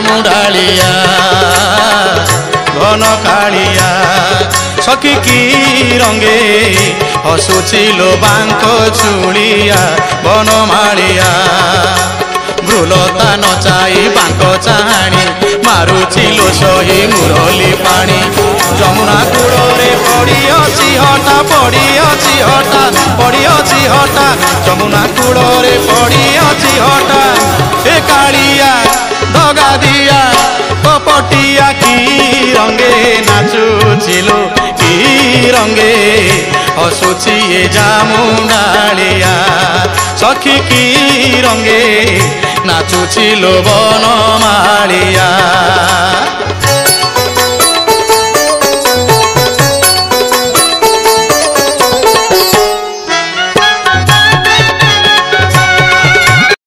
जामुडालिया घन कालिया सखी की रंगे हसुची लो बांको चुलिया बनमालिया भ्रुलता नचाई बांक चाहाणी मारुची लो सही मुरली पानी जमुना कूड़े पड़ियछि हटा पड़ियछि हटा पड़ियछि हटा जमुना कूड़े पड़ियछि हटा ए कालिया दगा दिया कपटिया की रंगे नाचुचिलो की रंगे हसुची ये जामुडालिया सखी की रंगे नाचुचिलो बनमालिया।